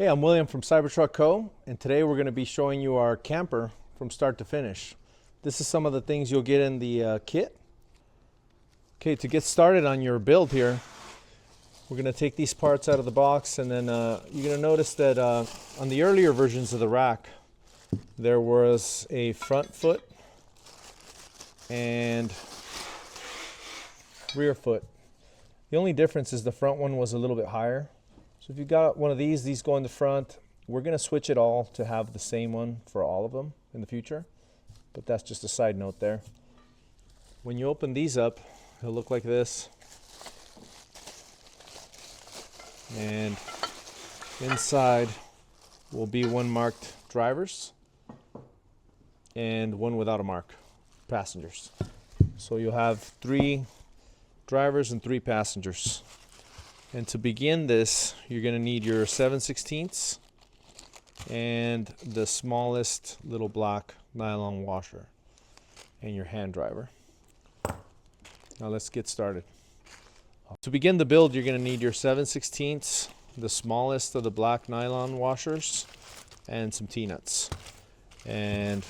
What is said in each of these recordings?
Hey, I'm William from CyberTruckco, and today we're going to be showing you our camper from start to finish. This is some of the things you'll get in the kit. Okay, to get started on your build here, we're going to take these parts out of the box, and then you're going to notice that on the earlier versions of the rack, there was a front foot and rear foot. The only difference is the front one was a little bit higher. So if you've got one of these go in the front. We're going to switch it all to have the same one for all of them in the future. But that's just a side note there. When you open these up, it'll look like this. And inside will be one marked drivers and one without a mark, passengers. So you'll have 3 drivers and 3 passengers. And to begin this, you're going to need your 7/16 and the smallest little black nylon washer and your hand driver. Now let's get started. To begin the build, you're going to need your 7/16, the smallest of the black nylon washers, and some T-nuts. And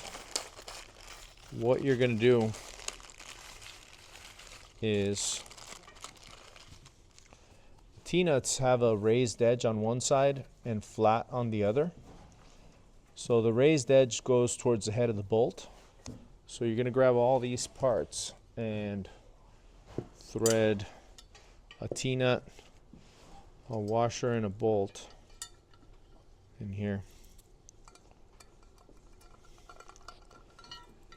what you're going to do is T-nuts have a raised edge on one side and flat on the other. So the raised edge goes towards the head of the bolt. So you're going to grab all these parts and thread a T-nut, a washer, and a bolt in here.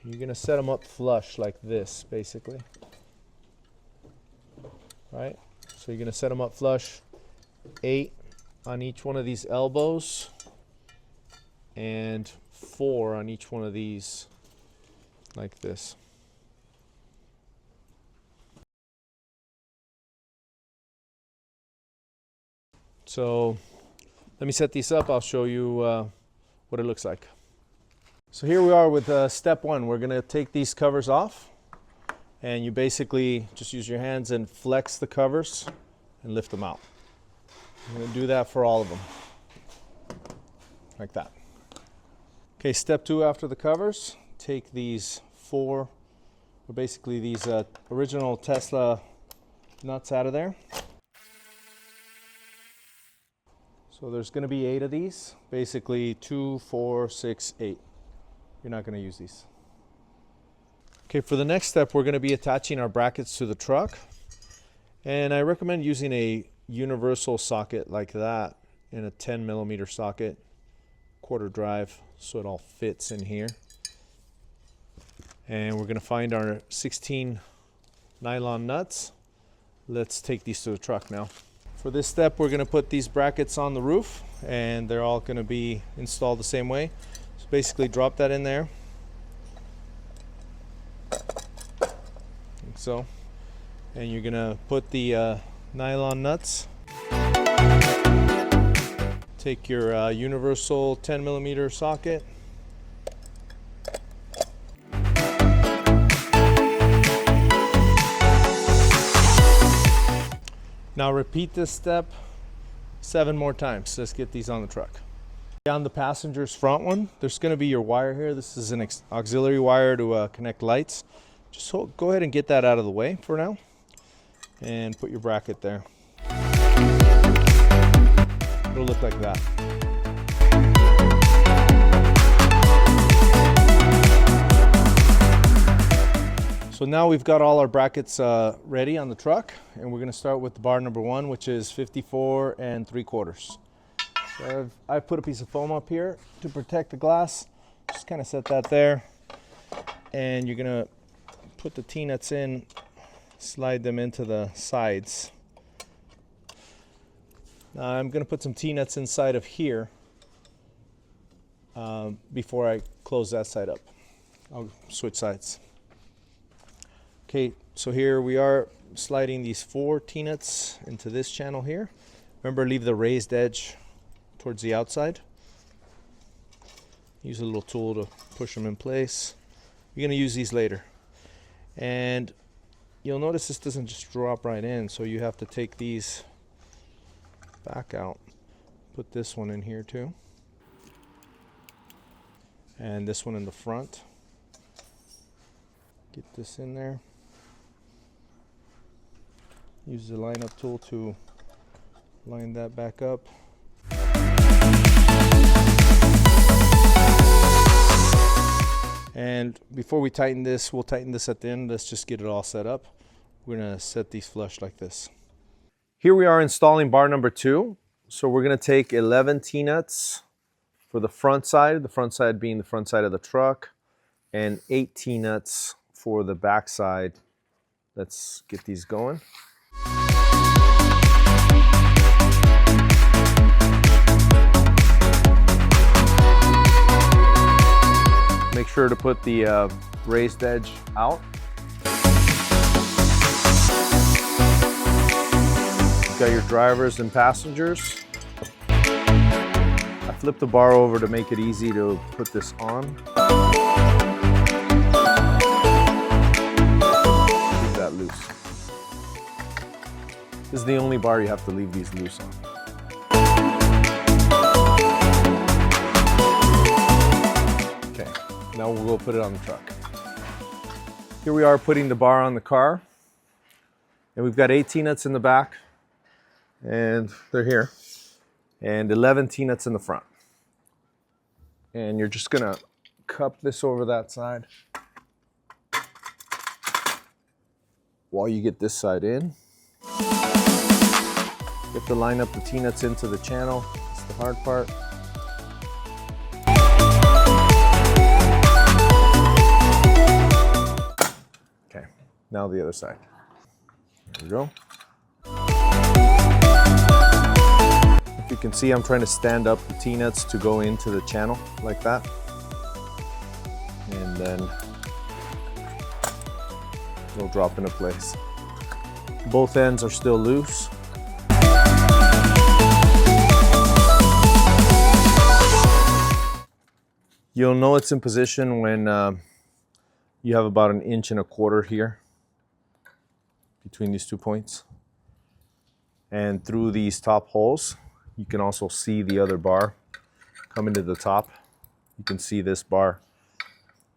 You're going to set them up flush like this, basically. Right? So you're going to set them up flush, 8 on each one of these elbows and 4 on each one of these, like this. So let me set these up. I'll show you what it looks like. So here we are with step 1. We're going to take these covers off. And you basically just use your hands and flex the covers and lift them out. I'm going to do that for all of them, like that. Okay, step 2 after the covers, take these 4, or basically these original Tesla nuts out of there. So there's going to be 8 of these, basically 2, 4, 6, 8. You're not going to use these. Okay, for the next step, we're going to be attaching our brackets to the truck. And I recommend using a universal socket like that in a 10mm socket, quarter drive, so it all fits in here. And we're going to find our 16 nylon nuts. Let's take these to the truck now. For this step, we're going to put these brackets on the roof, and they're all going to be installed the same way. So basically drop that in there. So, and you're gonna put the nylon nuts, take your universal 10mm socket, now repeat this step 7 more times. Let's get these on the truck. On the passenger's front one, there's going to be your wire here. This is an auxiliary wire to connect lights. Just go ahead and get that out of the way for now and put your bracket there. It'll look like that. So now we've got all our brackets ready on the truck, and we're going to start with the bar number 1, which is 54 3/4. So I've put a piece of foam up here to protect the glass. Just kind of set that there, and you're going to put the T-nuts in, slide them into the sides. Now I'm going to put some T-nuts inside of here before I close that side up. I'll switch sides. Okay, so here we are sliding these 4 T-nuts into this channel here. Remember, leave the raised edge towards the outside. Use a little tool to push them in place. You're going to use these later. And you'll notice this doesn't just drop right in, so you have to take these back out, Put this one in here too. And this one in the front. Get this in there. Use the line-up tool to line that back up. And before we tighten this, we'll tighten this at the end. Let's just get it all set up. We're gonna set these flush like this. Here we are installing bar number 2. So we're gonna take 11 T-nuts for the front side being the front side of the truck, and 8 T-nuts for the back side. Let's get these going. Make sure to put the raised edge out. You've got your drivers and passengers. I flipped the bar over to make it easy to put this on. Leave that loose. This is the only bar you have to leave these loose on. Okay, now we'll go put it on the truck. Here we are putting the bar on the car. And we've got 8 T-nuts in the back. And they're here. And 11 T-nuts in the front. And you're just gonna cup this over that side while you get this side in. You have to line up the T-nuts into the channel. It's the hard part. Okay, now the other side. There we go. If you can see, I'm trying to stand up the T-nuts to go into the channel like that. And then they'll drop into place. Both ends are still loose. You'll know it's in position when you have about 1.25 inches here between these 2 points. And through these top holes, you can also see the other bar coming to the top. You can see this bar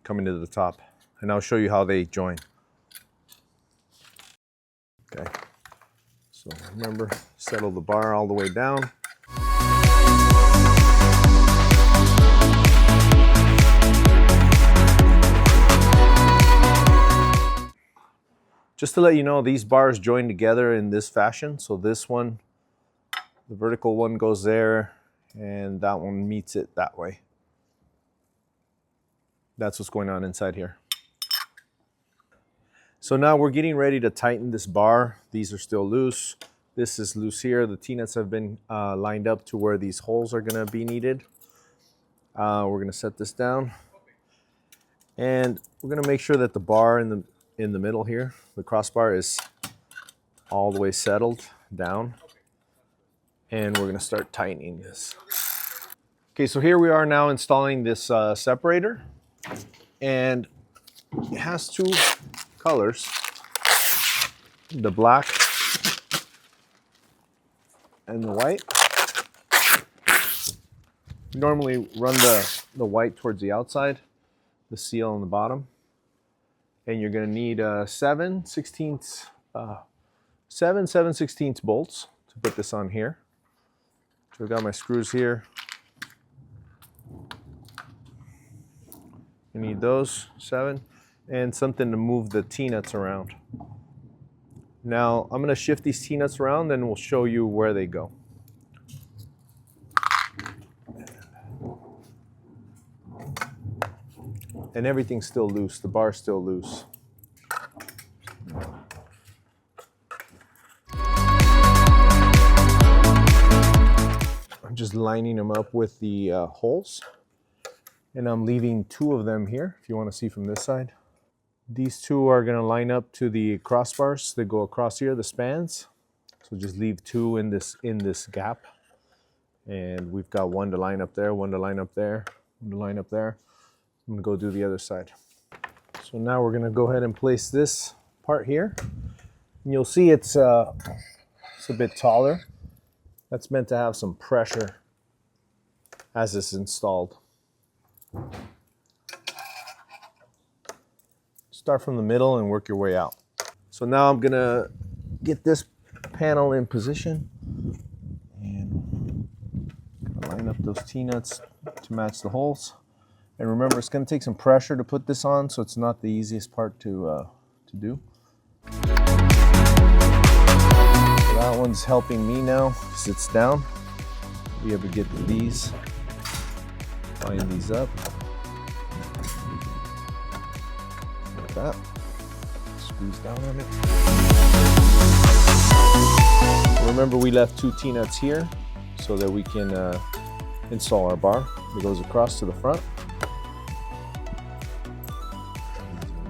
coming to the top. And I'll show you how they join. Okay, so remember, settle the bar all the way down. Just to let you know, these bars join together in this fashion. So this one, the vertical one goes there, and that one meets it that way. That's what's going on inside here. So now we're getting ready to tighten this bar. These are still loose. This is loose here. The T-nuts have been lined up to where these holes are gonna be needed. We're gonna set this down. And we're gonna make sure that the bar in the middle here, the crossbar, is all the way settled down. And we're gonna start tightening this. Okay, so here we are now installing this separator. And it has 2 colors, the black and the white. We normally run the white towards the outside, the seal on the bottom. And you're gonna need 7 7/16 bolts to put this on here. So I've got my screws here. You need those 7, and something to move the T-nuts around. Now I'm gonna shift these T-nuts around, then we'll show you where they go. And everything's still loose, the bar's still loose. I'm just lining them up with the holes. And I'm leaving 2 of them here, if you want to see from this side. These 2 are going to line up to the crossbars. They go across here, the spans. So just leave 2 in this gap. And we've got 1 to line up there, 1 to line up there, 1 to line up there. I'm going to go do the other side. So now we're going to go ahead and place this part here. And you'll see it's a bit taller. That's meant to have some pressure as it's installed. Start from the middle and work your way out. So now I'm gonna get this panel in position and line up those T-nuts to match the holes. And remember, it's gonna take some pressure to put this on, so it's not the easiest part to do. So that one's helping me now, sits down. Be able to get these, line these up. Like that. Squeeze down on it. Remember, we left 2 T-nuts here so that we can install our bar that goes across to the front.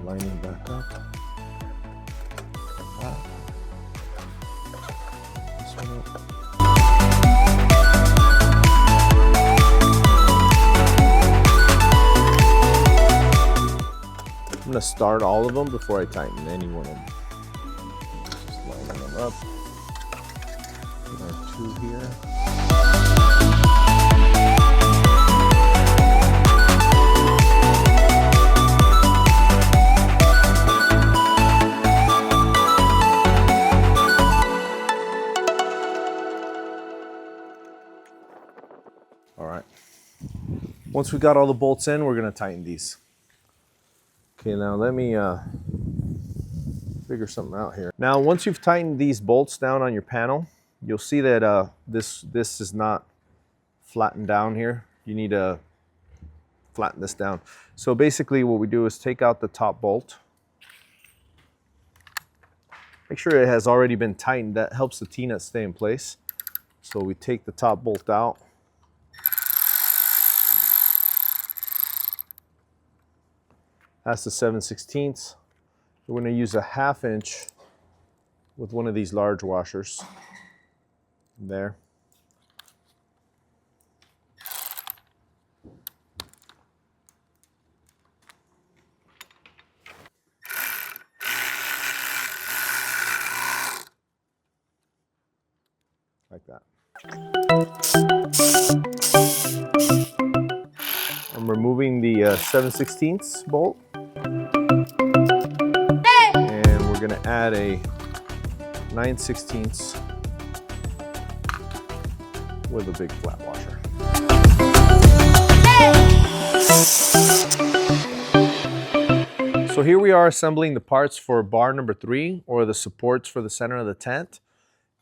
Lining back up. This one up. I'm going to start all of them before I tighten any one of them. Just lining them up. Put our 2 here. All right. Once we got all the bolts in, we're going to tighten these. Okay, now let me figure something out here. Now, once you've tightened these bolts down on your panel, you'll see that this is not flattened down here. You need to flatten this down. So basically what we do is take out the top bolt. Make sure it has already been tightened. That helps the T-nut stay in place. So we take the top bolt out. That's the 7/16. We're going to use a 1/2 inch with one of these large washers. There. Like that. I'm removing the 7/16 bolt. And we're going to add a 9/16 with a big flat washer. So here we are assembling the parts for bar number 3, or the supports for the center of the tent.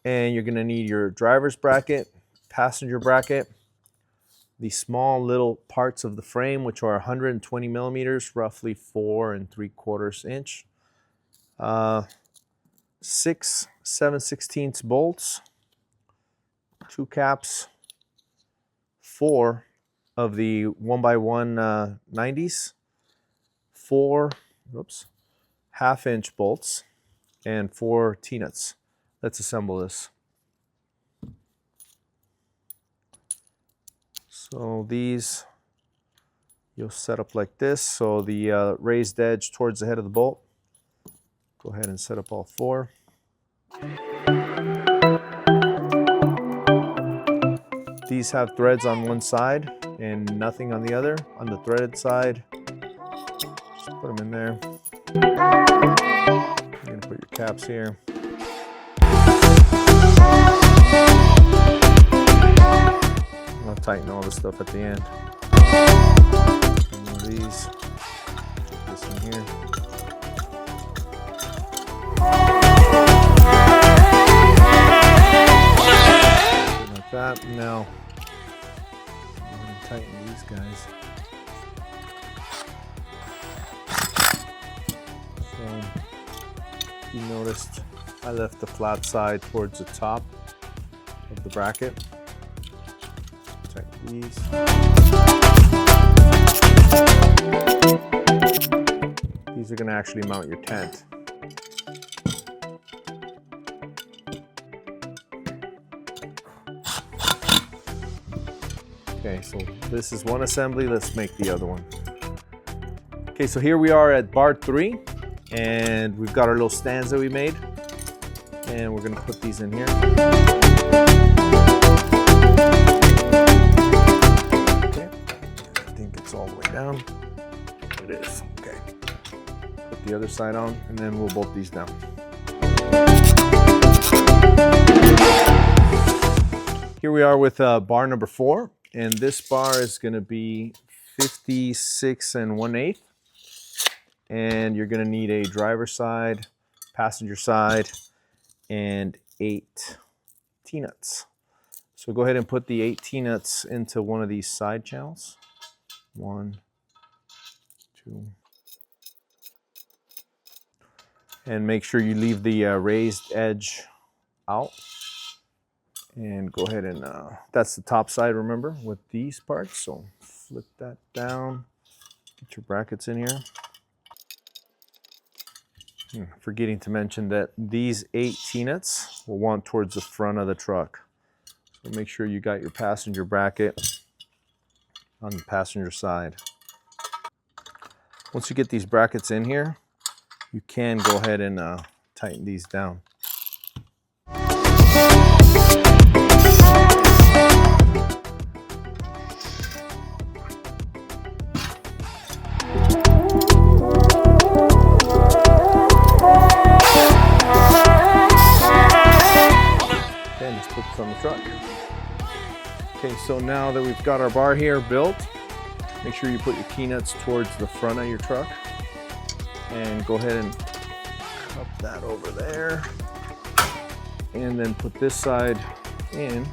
And you're going to need your driver's bracket, passenger bracket, the small little parts of the frame, which are 120 millimeters, roughly 4 3/4 inch. 6 7/16 bolts, 2 caps, 4 of the 1x1 90s, 4 1/2 inch bolts, and 4 T-nuts. Let's assemble this. So these you'll set up like this. So the raised edge towards the head of the bolt. Go ahead and set up all 4. These have threads on one side and nothing on the other. On the threaded side, just put them in there. You're going to put your caps here. I'll tighten all this stuff at the end. One of these, put this in here. Like that. Now, I'm going to tighten these guys. So, you noticed I left the flat side towards the top of the bracket. Tighten these. These are going to actually mount your tent. Okay, so this is one assembly. Let's make the other one. Okay, so here we are at bar 3, and we've got our little stands that we made, and we're going to put these in here. down. It is, okay. Put the other side on, and then we'll bolt these down. Here we are with bar number 4, and this bar is gonna be 56 1/8. And you're gonna need a driver's side, passenger side, and 8 T-nuts. So go ahead and put the 8 T-nuts into one of these side channels. 1, 2. And make sure you leave the raised edge out. And go ahead and, that's the top side, remember, with these parts. So flip that down, get your brackets in here. Forgetting to mention that these 8 T-nuts will want towards the front of the truck. So make sure you got your passenger bracket on the passenger side. Once you get these brackets in here, you can go ahead and tighten these down. On the truck. Okay, so now that we've got our bar here built, make sure you put your T-nuts towards the front of your truck and go ahead and cup that over there, and then put this side in.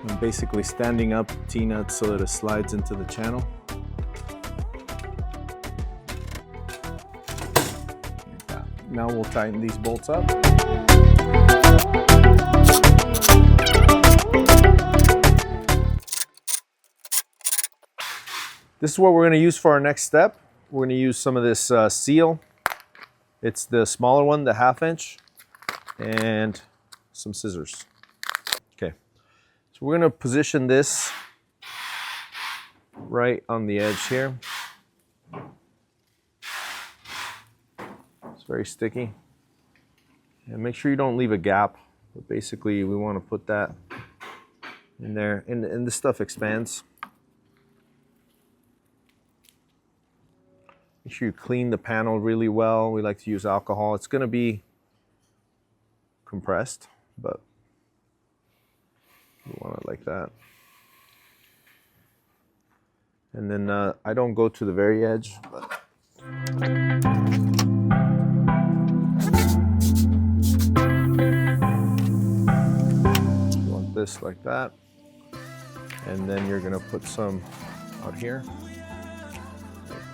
I'm basically standing up T-nuts so that it slides into the channel. Now we'll tighten these bolts up. This is what we're going to use for our next step. We're going to use some of this seal. It's the smaller one, the 1/2 inch, and some scissors. Okay, so we're going to position this right on the edge here. Very sticky, and make sure you don't leave a gap, but basically we want to put that in there, and this stuff expands. Make sure you clean the panel really well. We like to use alcohol. It's going to be compressed, but you want it like that. And then I don't go to the very edge, but this like that, and then you're going to put some out here.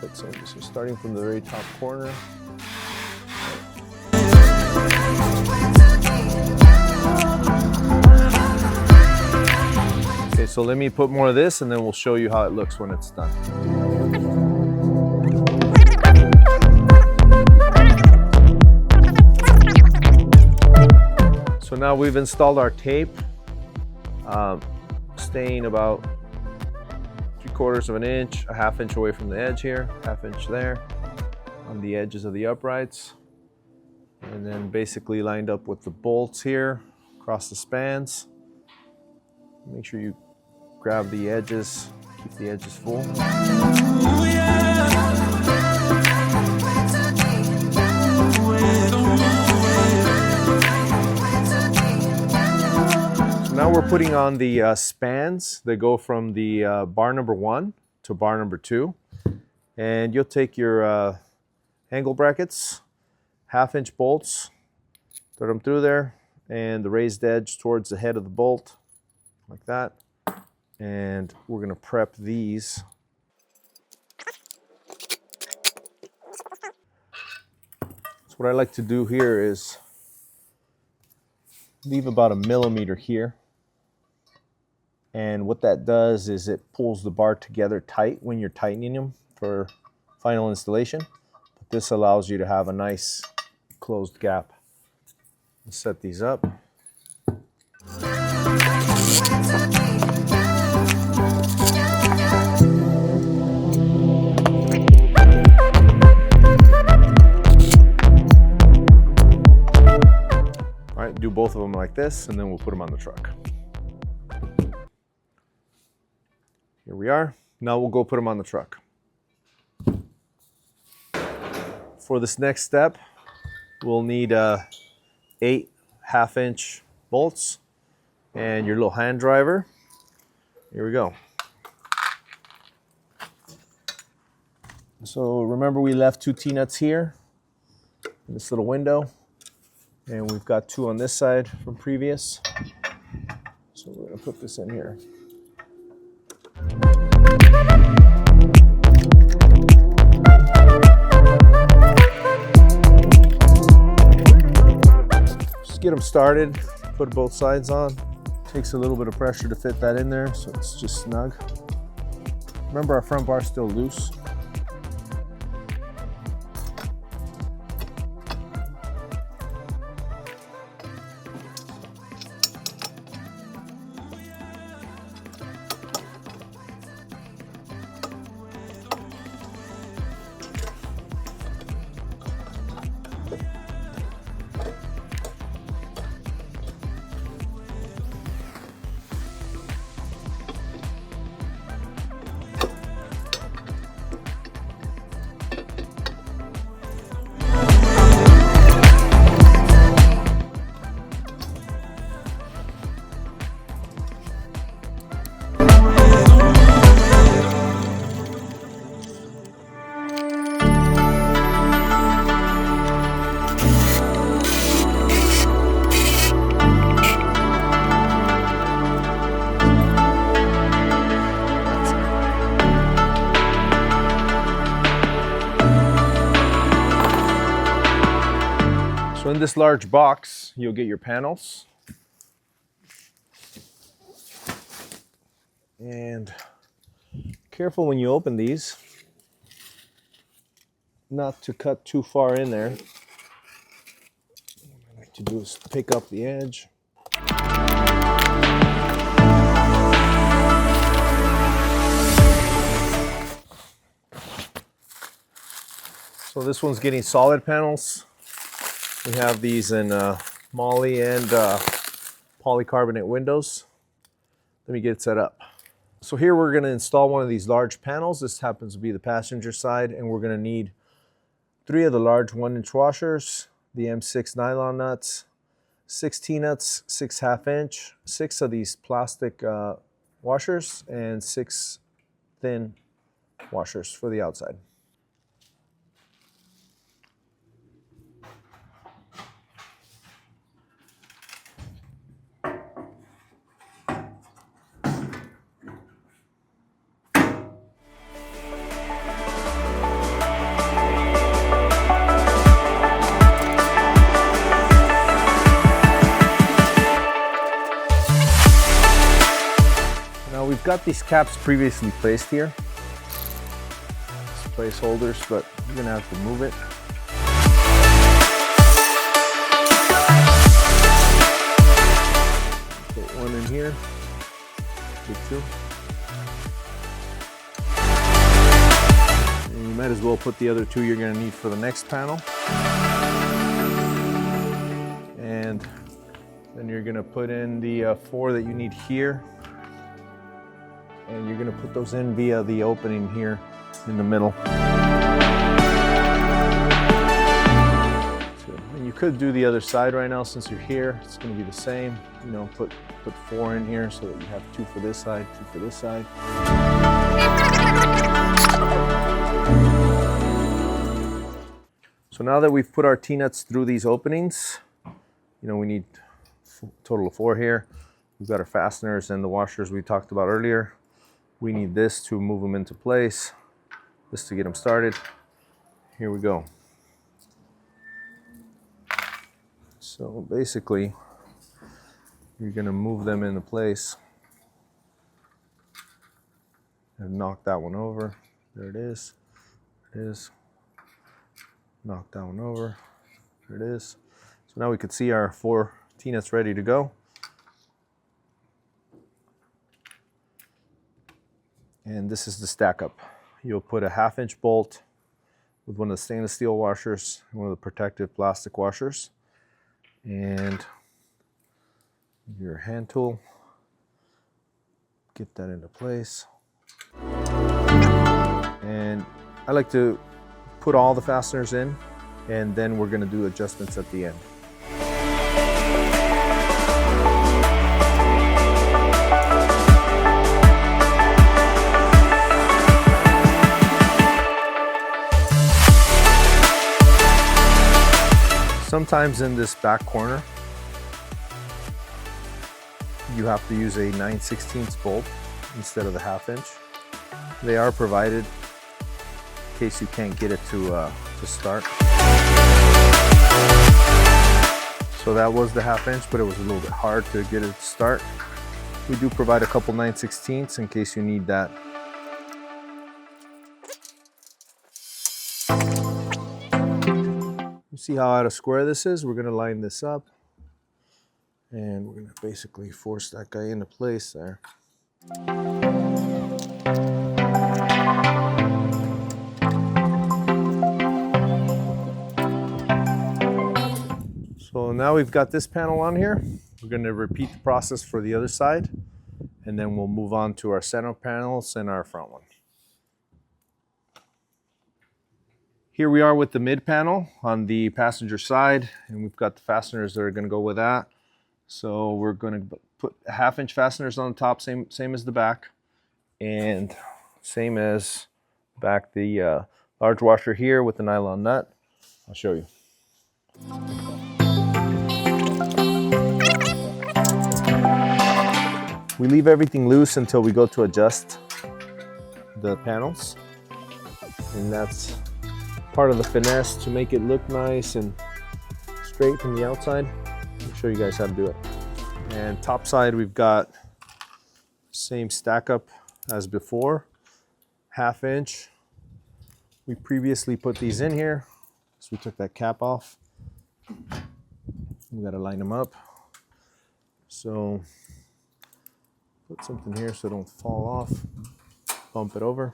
Put some, so starting from the very top corner. Okay, so let me put more of this, and then we'll show you how it looks when it's done. So now we've installed our tape. Staying about 3/4 of an inch, a 1/2 inch away from the edge here, 1/2 inch there on the edges of the uprights, and then basically lined up with the bolts here across the spans. Make sure you grab the edges, keep the edges full. Now we're putting on the spans that go from the bar number 1 to bar number 2. And you'll take your angle brackets, 1/2 inch bolts, throw them through there, and the raised edge towards the head of the bolt, like that. And we're going to prep these. So what I like to do here is leave about 1 millimeter here. And what that does is it pulls the bar together tight when you're tightening them for final installation. But this allows you to have a nice closed gap. Let's set these up. All right, do both both of them like this, and then we'll put them on the truck. Here we are. Now we'll go put them on the truck. For this next step, we'll need 8 half-inch bolts and your little hand driver. Here we go. So remember, we left 2 T-nuts here in this little window, and we've got 2 on this side from previous. So we're going to put this in here. Just get them started, put both sides on. Takes a little bit of pressure to fit that in there, so it's just snug. Remember, our front bar is still loose. So in this large box, you'll get your panels. And careful when you open these, not to cut too far in there. What I like to do is pick up the edge. So this one's getting solid panels. We have these in moly and polycarbonate windows. Let me get it set up. So here we're going to install one of these large panels. This happens to be the passenger side, and we're going to need 3 of the large 1-inch washers, the M6 nylon nuts, 6 T-nuts, 6 half-inch, 6 of these plastic washers, and 6 thin washers for the outside. We've got these caps previously placed here. It's placeholders, but you're gonna have to move it. Put one in here. Good too. And you might as well put the other 2 you're gonna need for the next panel. And then you're gonna put in the 4 that you need here. And you're going to put those in via the opening here in the middle. So, and you could do the other side right now since you're here. It's going to be the same. You know, put 4 in here so that you have 2 for this side, 2 for this side. So now that we've put our T-nuts through these openings, you know, we need a total of 4 here. We've got our fasteners and the washers we talked about earlier. We need this to move them into place, this to get them started. Here we go. So basically, you're going to move them into place and knock that one over. There it is. There it is. Knock that one over. There it is. So now we can see our 4 T-nuts ready to go. And this is the stack up. You'll put a 1/2-inch bolt with one of the stainless steel washers, one of the protective plastic washers, and your hand tool, get that into place. And I like to put all the fasteners in, and then we're going to do adjustments at the end. Sometimes in this back corner, you have to use a 9/16 bolt instead of the 1/2 inch. They are provided in case you can't get it to start. So that was the 1/2 inch, but it was a little bit hard to get it to start. We do provide a couple 9/16 in case you need that. You see how out of square this is? We're going to line this up, and we're going to basically force that guy into place there. So now we've got this panel on here. We're going to repeat the process for the other side, and then we'll move on to our center panels and our front one. Here we are with the mid panel on the passenger side, and we've got the fasteners that are going to go with that. So we're going to put 1/2 inch fasteners on the top, same as the back, and same as back, the large washer here with the nylon nut. I'll show you. We leave everything loose until we go to adjust the panels, and that's part of the finesse to make it look nice and straight from the outside. I'll show you guys how to do it. And top side, we've got same stack up as before, 1/2 inch. We previously put these in here, so we took that cap off. We got to line them up. So put something here so it don't fall off. Bump it over.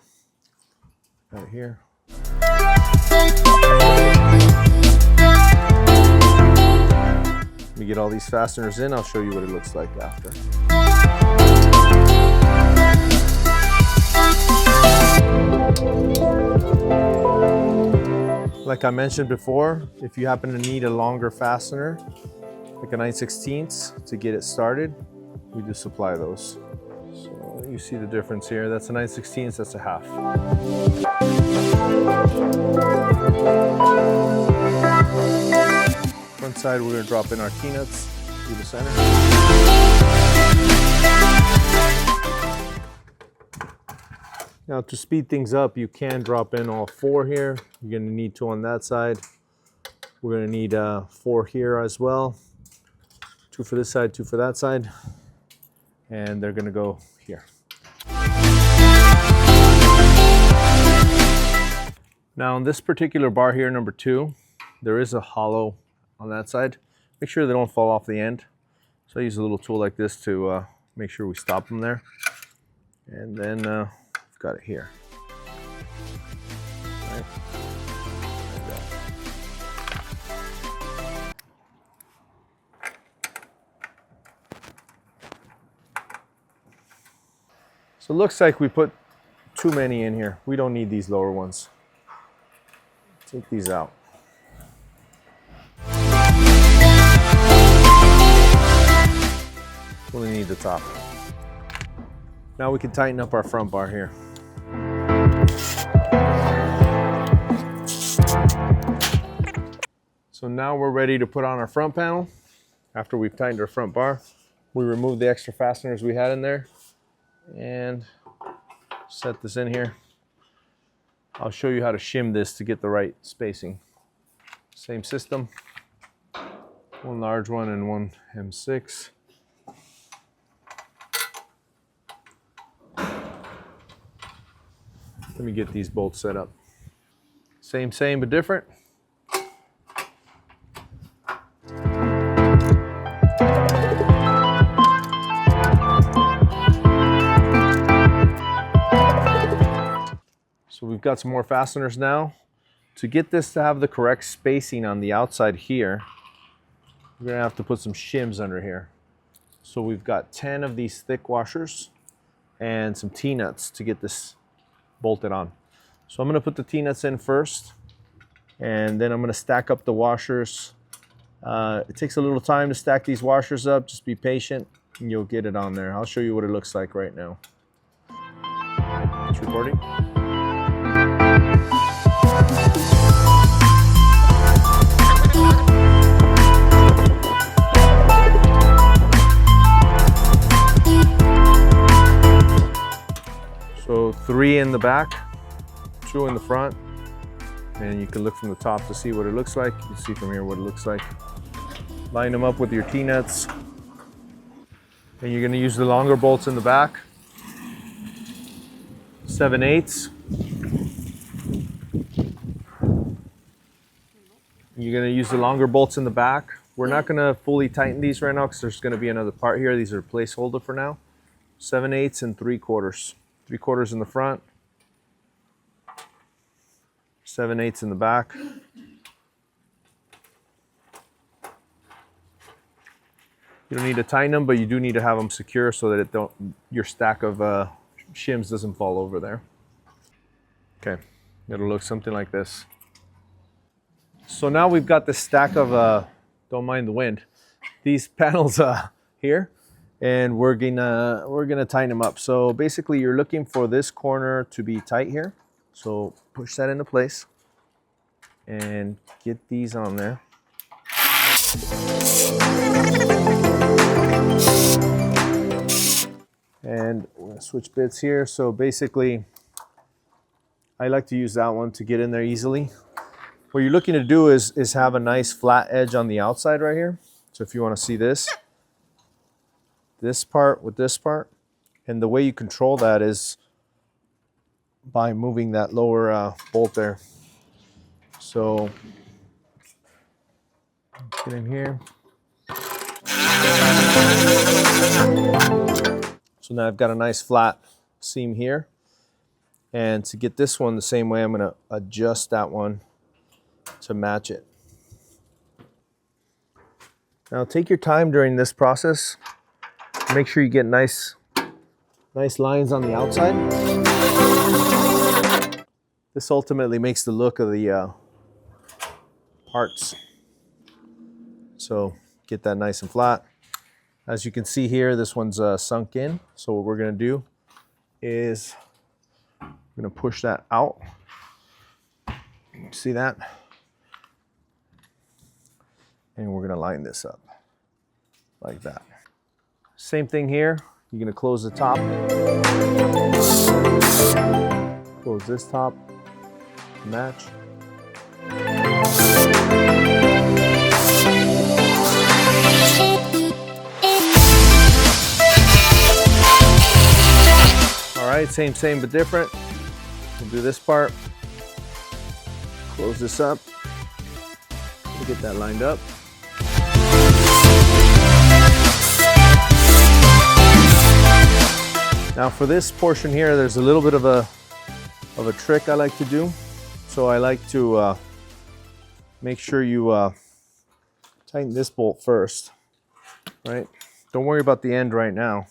Got it here. Let me get all these fasteners in. I'll show you what it looks like after. Like I mentioned before, if you happen to need a longer fastener, like a 9/16 to get it started, we do supply those. So you see the difference here. That's a 9/16, that's a 1/2. Front side, we're going to drop in our key nuts through the center. Now to speed things up, you can drop in all 4 here. You're going to need 2 on that side. We're going to need 4 here as well. 2 for this side, 2 for that side. And they're going to go here. Now on this particular bar here, number 2, there is a hollow on that side. Make sure they don't fall off the end. So I use a little tool like this to make sure we stop them there. And then we've got it here. Right. Like that. So it looks like we put too many in here. We don't need these lower ones. Take these out. Only need the top. Now we can tighten up our front bar here. So now we're ready to put on our front panel. After we've tightened our front bar, we remove the extra fasteners we had in there and set this in here. I'll show you how to shim this to get the right spacing. Same system, 1 large one and 1 M6. Let me get these bolts set up. Same, but different. So we've got some more fasteners now. To get this to have the correct spacing on the outside here, we're gonna have to put some shims under here. So we've got 10 of these thick washers and some T-nuts to get this bolted on. So I'm going to put the T-nuts in first, and then I'm going to stack up the washers. It takes a little time to stack these washers up. Just be patient and you'll get it on there. I'll show you what it looks like right now. It's recording. So 3 in the back, 2 in the front, and you can look from the top to see what it looks like. You can see from here what it looks like. Line them up with your T-nuts, and you're going to use the longer bolts in the back, 7/8. You're going to use the longer bolts in the back. We're not going to fully tighten these right now because there's going to be another part here. These are a placeholder for now. 7/8 and 3/4. 3/4 in the front, 7/8 in the back. You don't need to tighten them, but you do need to have them secure so that your stack of shims doesn't fall over there. Okay, it'll look something like this. So now we've got the stack of, don't mind the wind, these panels here. And we're gonna tighten them up. So basically you're looking for this corner to be tight here. So push that into place and get these on there. And we're gonna switch bits here. So basically I like to use that one to get in there easily. What you're looking to do is have a nice flat edge on the outside right here. So if you want to see this part with this part, and the way you control that is by moving that lower bolt there. So get in here. So now I've got a nice flat seam here, and to get this one the same way, I'm going to adjust that one to match it. Now take your time during this process. Make sure you get nice lines on the outside. This ultimately makes the look of the parts. So get that nice and flat. As you can see here, this one's sunk in. So what we're gonna do is we're gonna push that out. See that? And we're gonna line this up like that. Same thing here. You're gonna close the top. Close this top. Match. All right, same but different. We'll do this part. Close this up. We'll get that lined up. Now for this portion here, there's a little bit of a trick I like to do. So I like to make sure you tighten this bolt first, right? Don't worry about the end right now.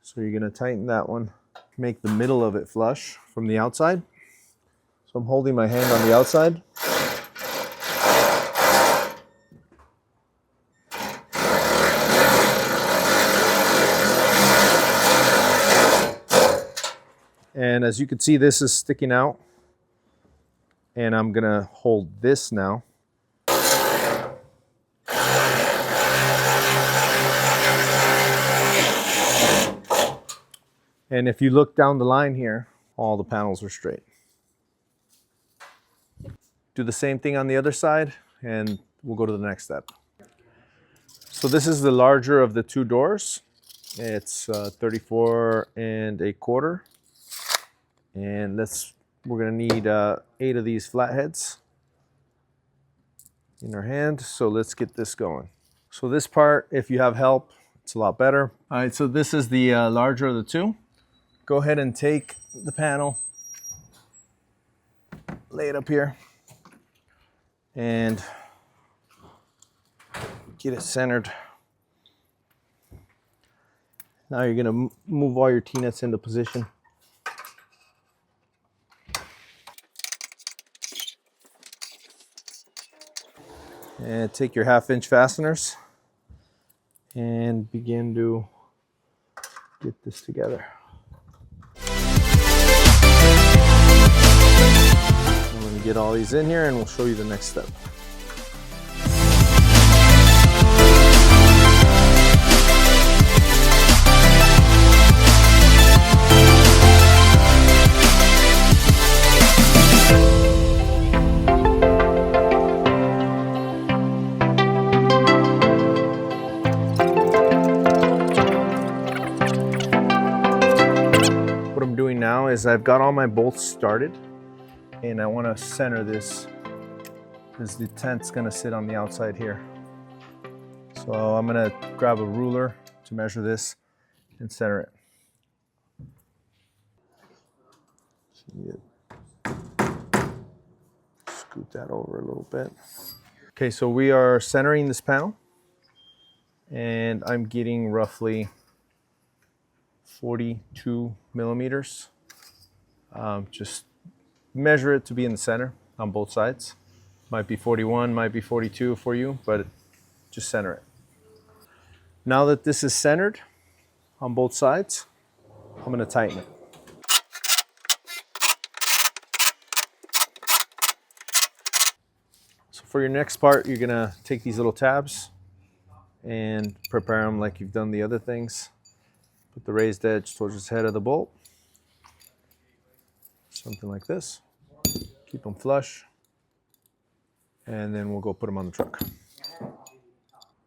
So you're gonna tighten that one, make the middle of it flush from the outside. So I'm holding my hand on the outside. And as you can see, this is sticking out. And I'm gonna hold this now. And if you look down the line here, all the panels are straight. Do the same thing on the other side, and we'll go to the next step. So this is the larger of the two doors. It's 34 1/4. And we're gonna need 8 of these flatheads in our hand. So let's get this going. So this part, if you have help, it's a lot better. All right, so this is the larger of the two. Go ahead and take the panel, lay it up here, and get it centered Now you're gonna move all your T-nuts into position. And take your 1/2-inch fasteners and begin to get this together. I'm going to get all these in here and we'll show you the next step. What I'm doing now is I've got all my bolts started and I want to center this because the tent's going to sit on the outside here. So I'm going to grab a ruler to measure this and center it. Scoot that over a little bit. Okay, so we are centering this panel and I'm getting roughly 42 millimeters. Just measure it to be in the center on both sides. Might be 41, might be 42 for you, but just center it. Now that this is centered on both sides, I'm going to tighten it. So for your next part, you're going to take these little tabs and prepare them like you've done the other things. Put the raised edge towards the head of the bolt. Something like this. Keep them flush. And then we'll go put them on the truck.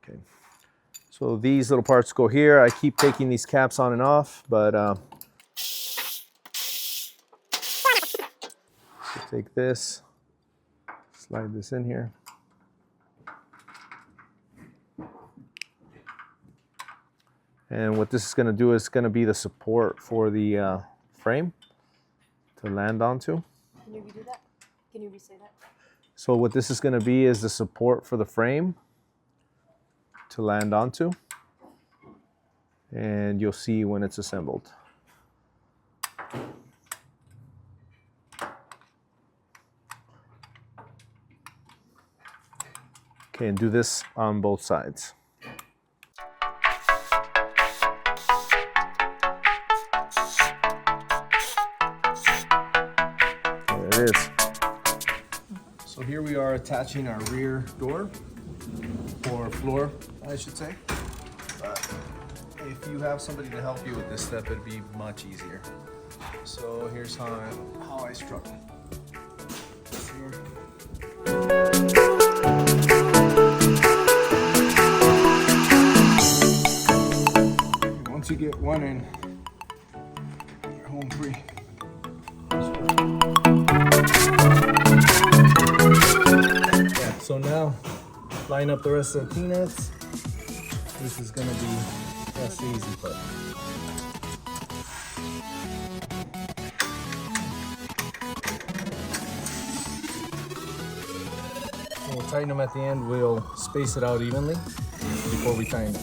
Okay. So these little parts go here. I keep taking these caps on and off, but take this, slide this in here. And what this is going to do is going to be the support for the frame to land onto. Can you redo that? Can you re-say that? So what this is going to be is the support for the frame to land onto. And you'll see when it's assembled. Okay, and do this on both sides. There it is. So here we are attaching our rear door, or floor, I should say. But if you have somebody to help you with this step, it'd be much easier. So here's how I struggle. Once you get one in, you're home free. Yeah, so now line up the rest of the T-nuts. This is gonna be, that's the easy part. And we'll tighten them at the end. We'll space it out evenly before we tighten it.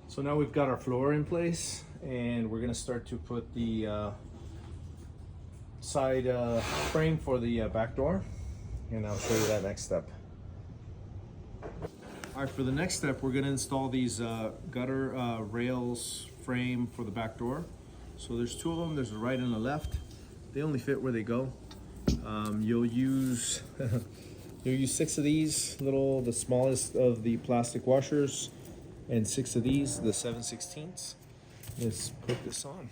So now we've got our floor in place and we're going to start to put the side frame for the back door, and I'll show you that next step. All right, for the next step, we're going to install these gutter rails frame for the back door. So there's two of them, there's the right and the left. They only fit where they go. You'll use you'll use 6 of these little, the smallest of the plastic washers, and 6 of these, the 7/16. Let's put this on.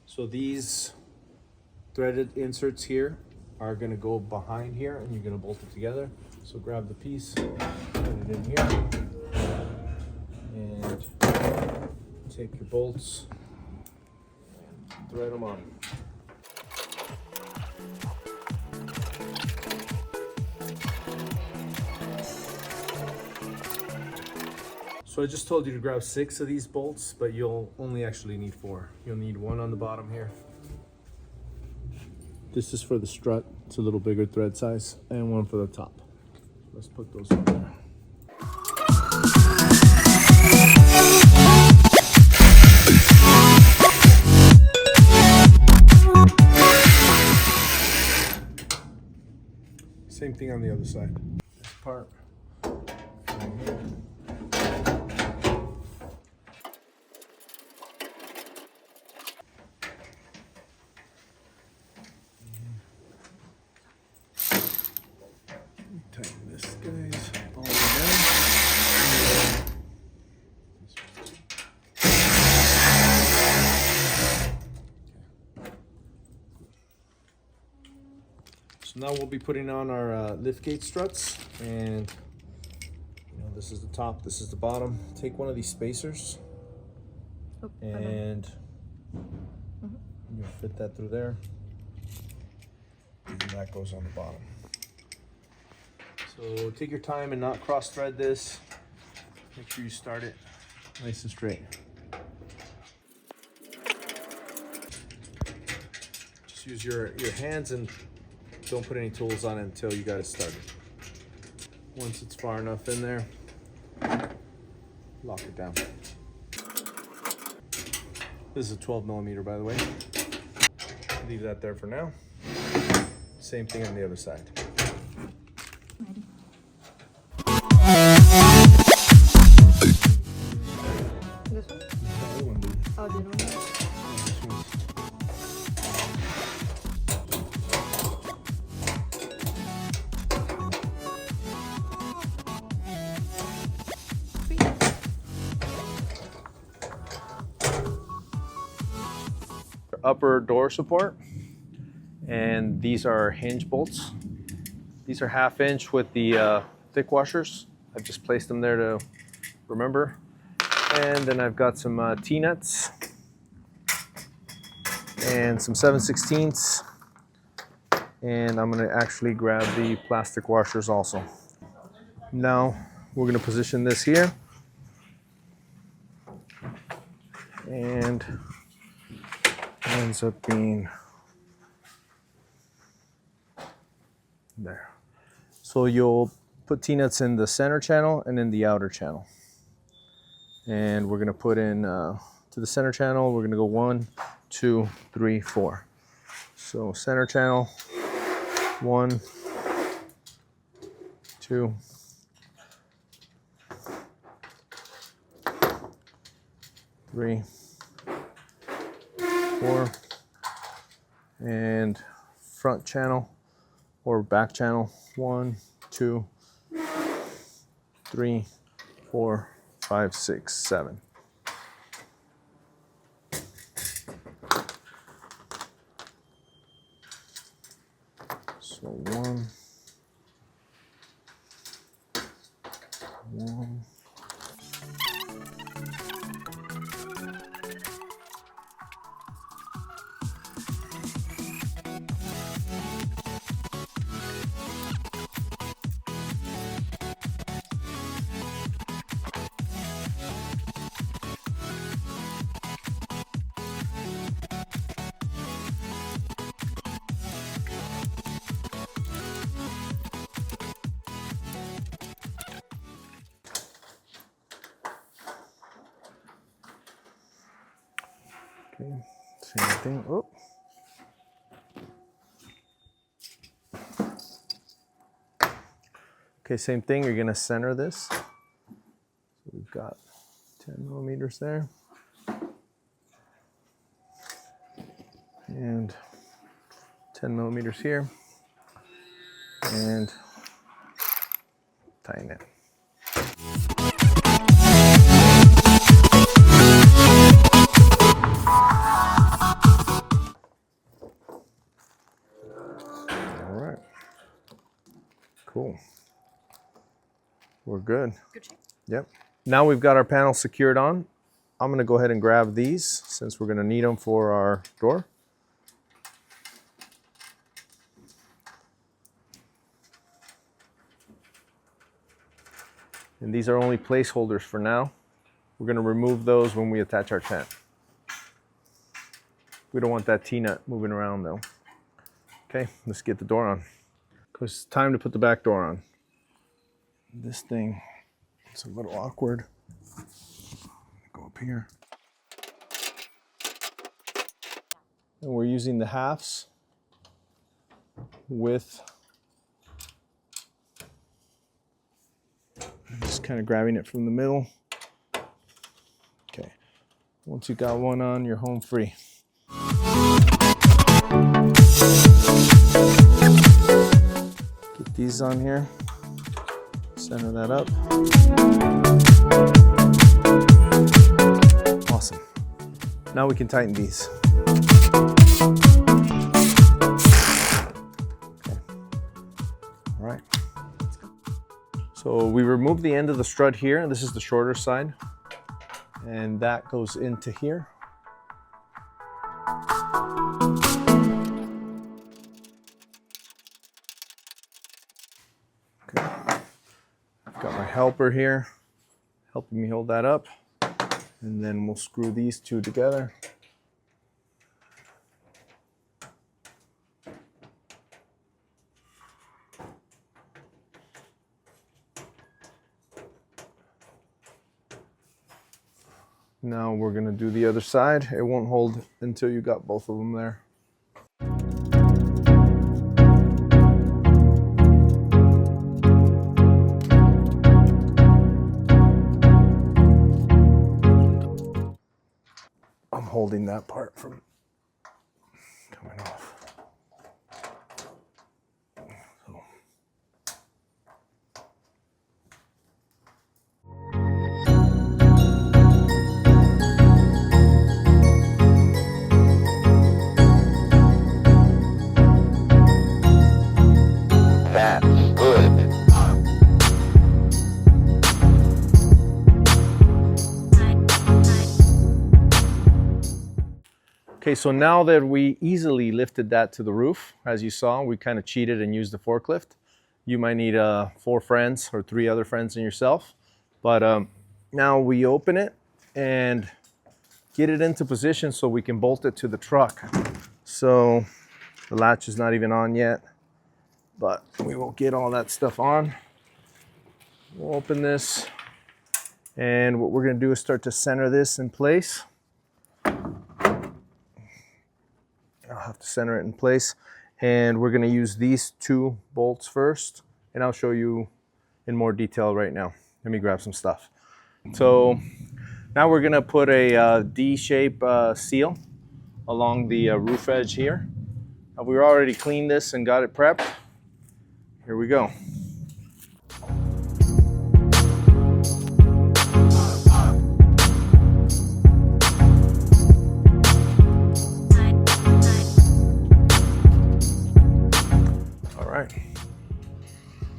So these threaded inserts here are going to go behind here, and you're going to bolt it together. So grab the piece, put it in here, and take your bolts and thread them on. So I just told you to grab 6 of these bolts, but you'll only actually need 4. You'll need 1 on the bottom here. This is for the strut. It's a little bigger thread size, and 1 for the top. Let's put those in there. Same thing on the other side. This part right here. Tighten this, guys, all the way down. So now we'll be putting on our lift gate struts, and this is the top, this is the bottom. Take one of these spacers, and you'll fit that through there, and that goes on the bottom. So take your time and not cross thread this. Make sure you start it nice and straight. Just use your hands and don't put any tools on it until you got it started. Once it's far enough in there, lock it down. This is a 12mm, by the way. Leave that there for now. Same thing on the other side. Ready. This one? The other one, dude. Oh, the other one? This one's- Upper door support, and these are hinge bolts. These are 1/2 inch with the thick washers. I've just placed them there to remember. And then I've got some T-nuts and some 7/16, and I'm going to actually grab the plastic washers also. Now we're going to position this here, and ends up being there. So you'll put T-nuts in the center channel and in the outer channel. And we're gonna put in to the center channel, we're gonna go 1, 2, 3, 4. So center channel, 1, 2, 3, 4, and front channel or back channel, 1, 2, 3, 4, 5, 6, 7. So 1, 1. Okay, same thing. Oh. Okay, same thing. You're gonna center this. So we've got 10mm there. And 10 millimeters here, and tighten it. All right, cool. We're good. Good shape. Yep. Now we've got our panel secured on. I'm gonna go ahead and grab these since we're gonna need them for our door. And these are only placeholders for now. We're gonna remove those when we attach our tent. We don't want that T-nut moving around though. Okay, let's get the door on. Because it's time to put the back door on. This thing, it's a little awkward. Go up here. And we're using the halves with, just kind of grabbing it from the middle. Okay, once you got one on, you're home free. Get these on here, center that up. Awesome. Now we can tighten these. Okay. All right. So we removed the end of the strut here. This is the shorter side. And that goes into here. Okay. I've got my helper here, helping me hold that up. And then we'll screw these two together. Now we're gonna do the other side. It won't hold until you got both of them there. I'm holding that part from coming off. So. That's good. Okay, so now that we easily lifted that to the roof, as you saw, we kind of cheated and used the forklift. You might need 4 friends or 3 other friends and yourself. But now we open it and get it into position so we can bolt it to the truck. So the latch is not even on yet, but we will get all that stuff on. We'll open this, and what we're gonna do is start to center this in place. I'll have to center it in place, and we're gonna use these 2 bolts first, and I'll show you in more detail right now. Let me grab some stuff. So now we're gonna put a D-shape seal along the roof edge here. We already cleaned this and got it prepped. Here we go.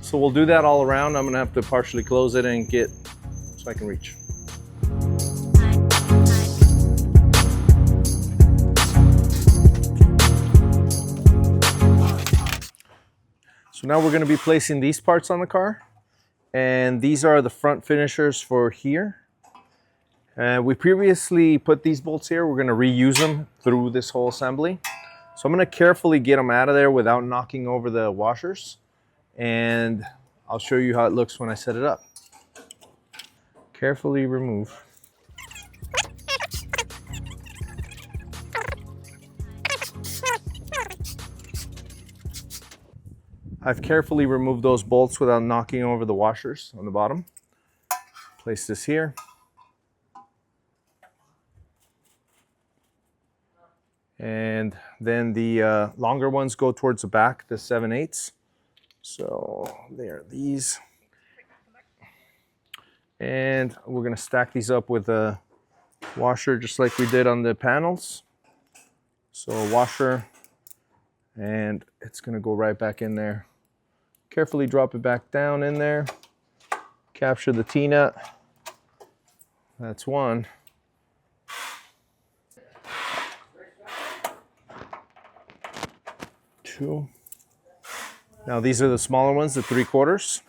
So we'll do that all around. I'm gonna have to partially close it and get so I can reach. So now we're gonna be placing these parts on the car, and these are the front finishers for here. We previously put these bolts here. We're gonna reuse them through this whole assembly. So I'm gonna carefully get them out of there without knocking over the washers. And I'll show you how it looks when I set it up. Carefully remove. I've carefully removed those bolts without knocking over the washers on the bottom. Place this here. And then the longer ones go towards the back, the 7/8. So there are these. And we're gonna stack these up with a washer just like we did on the panels. So a washer, and it's gonna go right back in there. Carefully drop it back down in there. Capture the T-nut. That's one. Two. Now these are the smaller ones, the 3/4.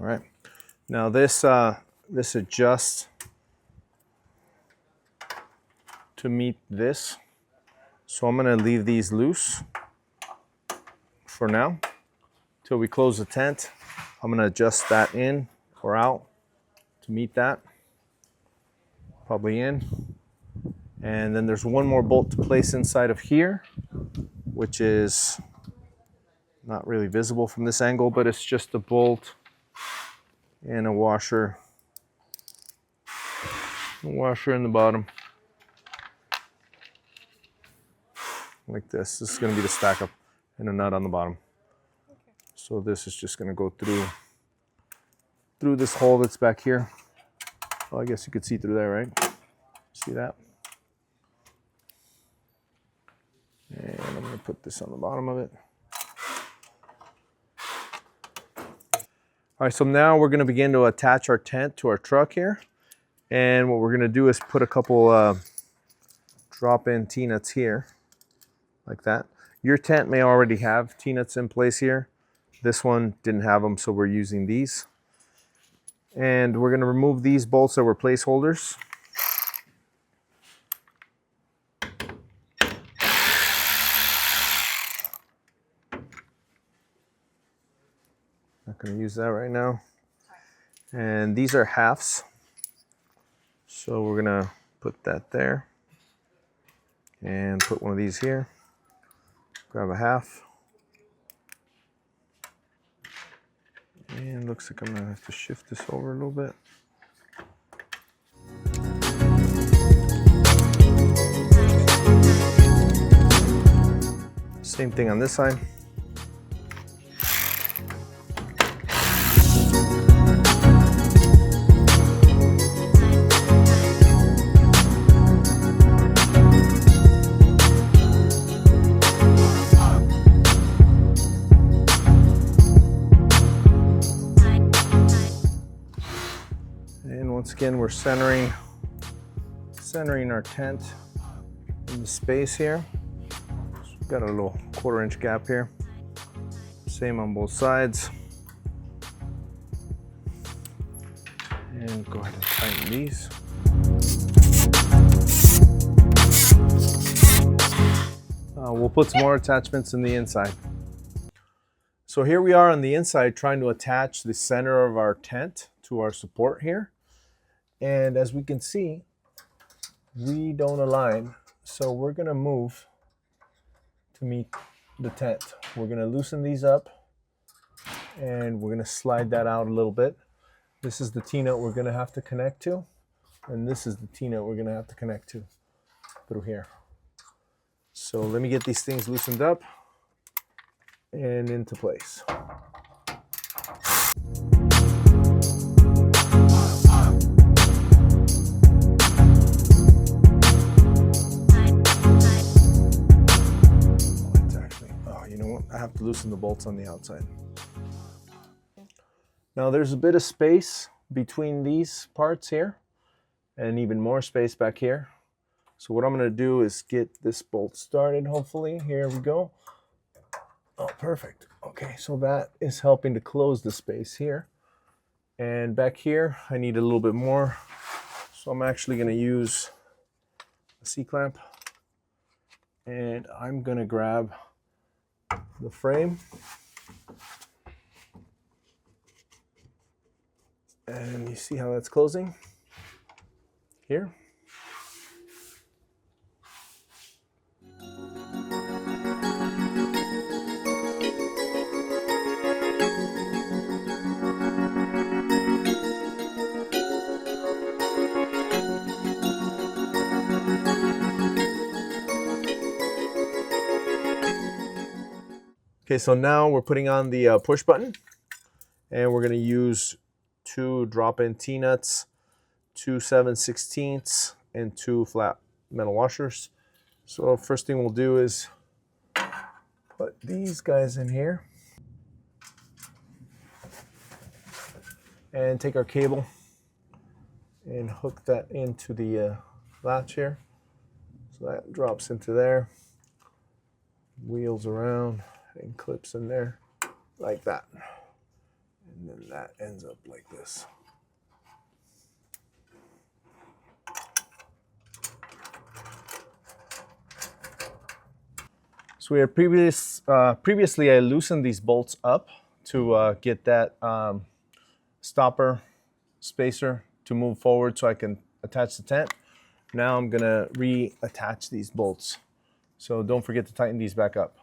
All right. Now this adjusts to meet this. So I'm gonna leave these loose for now till we close the tent. I'm gonna adjust that in or out to meet that. Probably in. And then there's one more bolt to place inside of here, which is not really visible from this angle, but it's just a bolt and a washer. A washer in the bottom. Like this. This is going to be the stack up and a nut on the bottom. So this is just going to go through this hole that's back here. Well, I guess you could see through there, right? See that? And I'm going to put this on the bottom of it. All right, so now we're going to begin to attach our tent to our truck here. And what we're going to do is put a couple drop-in T-nuts here, like that. Your tent may already have T-nuts in place here. This one didn't have them, so we're using these. And we're going to remove these bolts that were placeholders. Not going to use that right now. And these are halves. So we're going to put that there. And put one of these here. Grab a half. And looks like I'm going to have to shift this over a little bit. Same thing on this side. Once again, we're centering our tent in the space here. So we've got a little 1/4 inch gap here. Same on both sides. And go ahead and tighten these. We'll put some more attachments in the inside. So here we are on the inside trying to attach the center of our tent to our support here. And as we can see, we don't align. So we're gonna move to meet the tent. We're gonna loosen these up and we're gonna slide that out a little bit. This is the T-nut we're gonna have to connect to. And this is the T-nut we're gonna have to connect to through here. So let me get these things loosened up and into place. I have to loosen the bolts on the outside. Now there's a bit of space between these parts here and even more space back here. So what I'm going to do is get this bolt started, hopefully. Here we go. Oh, perfect. Okay, so that is helping to close the space here. And back here, I need a little bit more. So I'm actually going to use a C-clamp. And I'm going to grab the frame and you see how that's closing here. Okay, so now we're putting on the push button, and we're going to use 2 drop-in T-nuts, 2 7/16, and 2 flat metal washers. So first thing we'll do is put these guys in here and take our cable and hook that into the latch here. So that drops into there, wheels around and clips in there like that. And then that ends up like this. So we had previously I loosened these bolts up to get that stopper spacer to move forward so I can attach the tent. Now I'm gonna reattach these bolts. So don't forget to tighten these back up.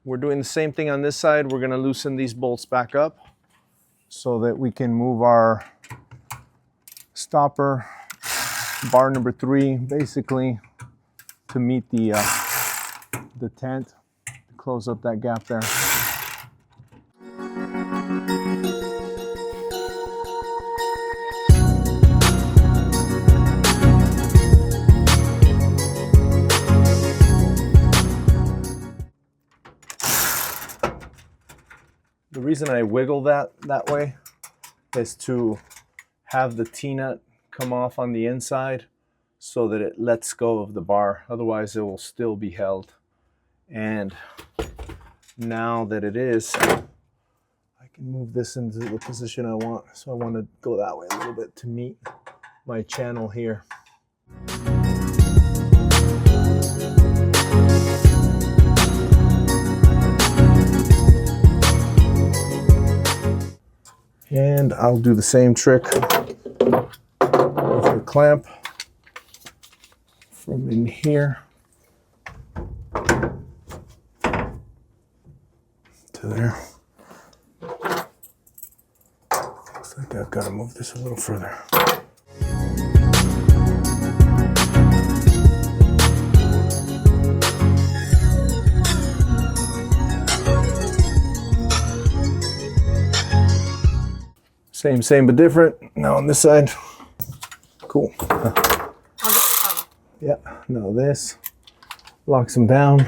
We're doing the same thing on this side. We're gonna loosen these bolts back up so that we can move our stopper, bar number 3, basically to meet the tent, to close up that gap there. The reason I wiggle that way is to have the T-nut come off on the inside so that it lets go of the bar. Otherwise it will still be held. And now that it is, I can move this into the position I want. So I want to go that way a little bit to meet my channel here. And I'll do the same trick with the clamp from in here to there. Looks like I've got to move this a little further. Same but different. Now on this side. Cool. Yeah, now this locks them down.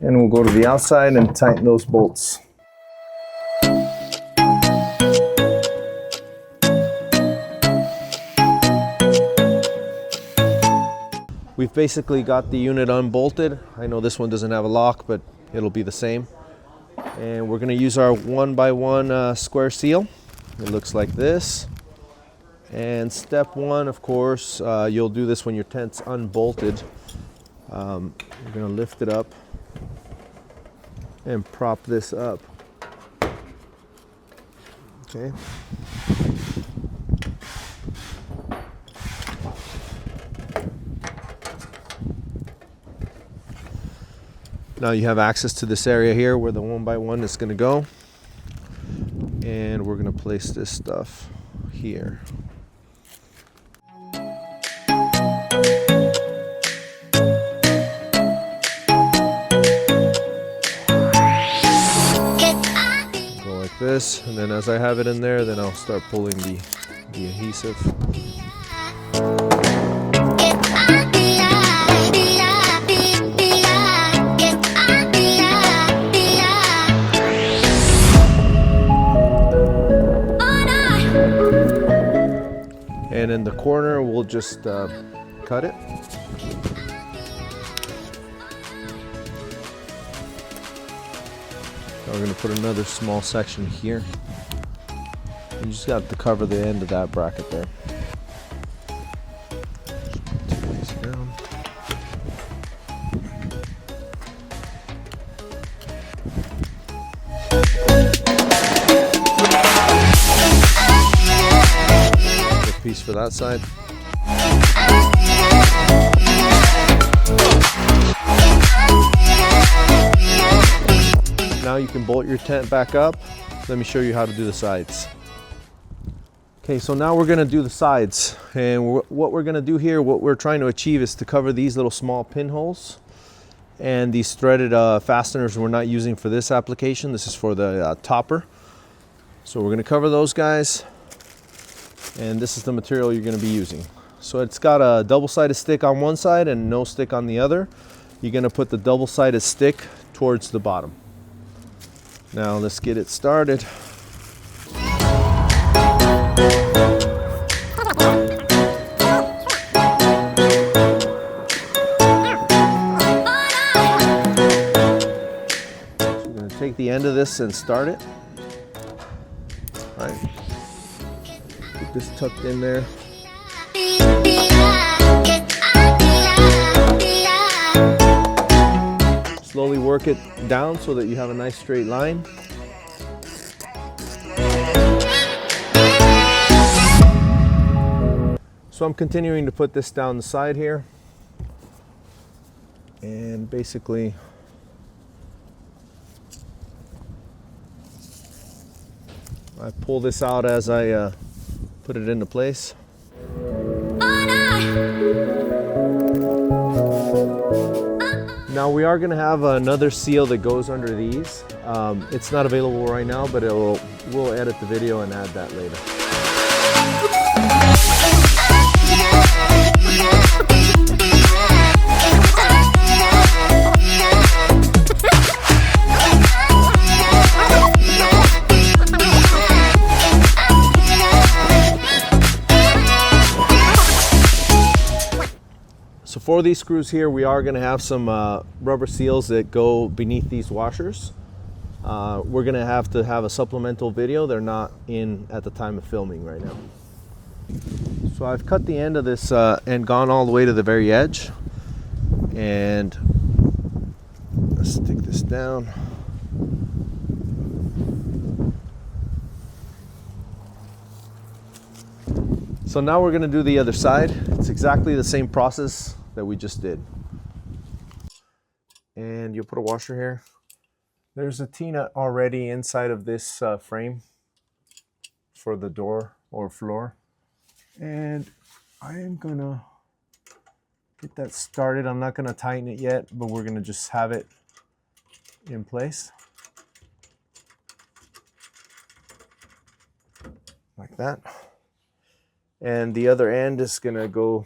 And we'll go to the outside and tighten those bolts. We've basically got the unit unbolted. I know this one doesn't have a lock, but it'll be the same. And we're gonna use our 1x1 square seal. It looks like this. And step 1, of course, you'll do this when your tent's unbolted. You're gonna lift it up and prop this up. Okay. Now you have access to this area here where the 1x1 is going to go. And we're going to place this stuff here. Go like this, and then as I have it in there, then I'll start pulling the adhesive. And in the corner, we'll just cut it. Now we're going to put another small section here. You just got to cover the end of that bracket there. Take these down. Piece for that side. Now you can bolt your tent back up. Let me show you how to do the sides. Okay, so now we're gonna do the sides. And what we're gonna do here, what we're trying to achieve is to cover these little small pinholes and these threaded fasteners we're not using for this application. This is for the topper. So we're gonna cover those guys. And this is the material you're gonna be using. So it's got a double-sided stick on one side and no stick on the other. You're gonna put the double-sided stick towards the bottom. Now let's get it started. So we're gonna take the end of this and start it. All right. Get this tucked in there. Slowly work it down so that you have a nice straight line. So I'm continuing to put this down the side here. And basically I pull this out as I put it into place. Now we are going to have another seal that goes under these. It's not available right now, but we'll edit the video and add that later. So for these screws here, we are going to have some rubber seals that go beneath these washers. We're going to have a supplemental video. They're not in at the time of filming right now. So I've cut the end of this and gone all the way to the very edge. And let's stick this down. So now we're going to do the other side. It's exactly the same process that we just did. And you'll put a washer here. There's a T-nut already inside of this frame for the door or floor. And I am gonna get that started. I'm not gonna tighten it yet, but we're gonna just have it in place. Like that. And the other end is gonna go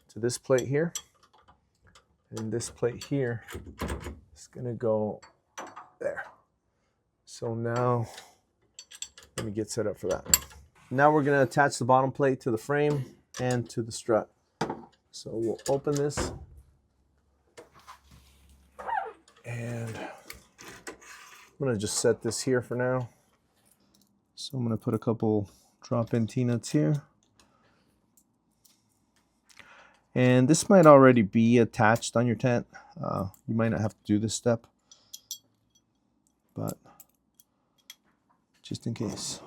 to this plate here, and this plate here is gonna go there. So now let me get set up for that. Now we're gonna attach the bottom plate to the frame and to the strut. So we'll open this, and I'm gonna just set this here for now. So I'm gonna put a couple drop-in T-nuts here. And this might already be attached on your tent. You might not have to do this step, but just in case.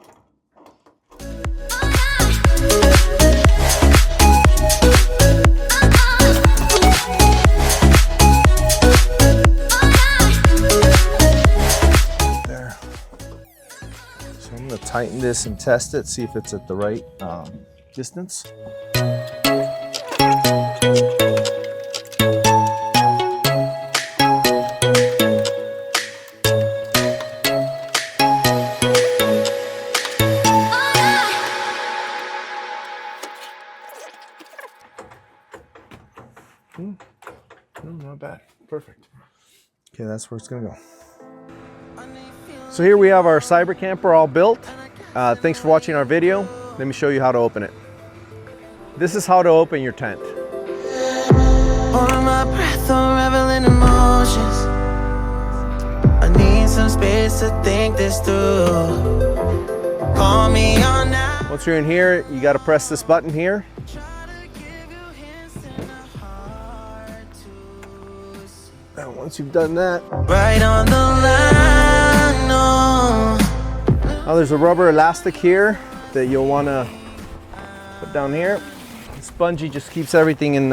There. So I'm going to tighten this and test it, see if it's at the right distance. No, not bad. Perfect. Okay, that's where it's gonna go. So here we have our CyberCamper all built. Thanks for watching our video. Let me show you how to open it. This is how to open your tent. On my breath, I'm reveling emotions. I need some space to think this through. Call me on now. Once you're in here, you got to press this button here. And once you've done that, Right on the line, no. now there's a rubber elastic here that you'll want to put down here. This bungee just keeps everything in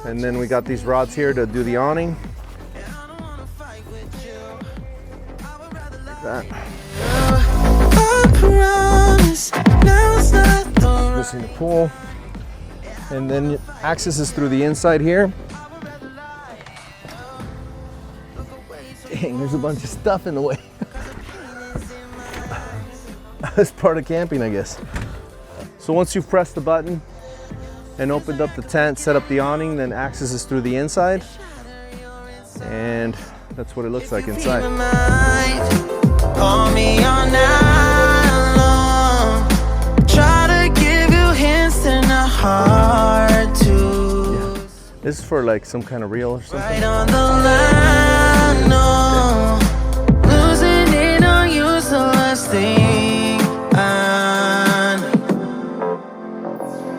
And then we got these rods here to do the awning. Like that. Missing the pole. And then access is through the inside here. Dang, there's a bunch of stuff in the way. That's part of camping, I guess. So once you've pressed the button and opened up the tent, set up the awning, then access is through the inside. And that's what it looks like inside. Call me all night long. Try to give you hints and a hard to. Yeah. This is for like some kind of reel or something. Right on the line, no.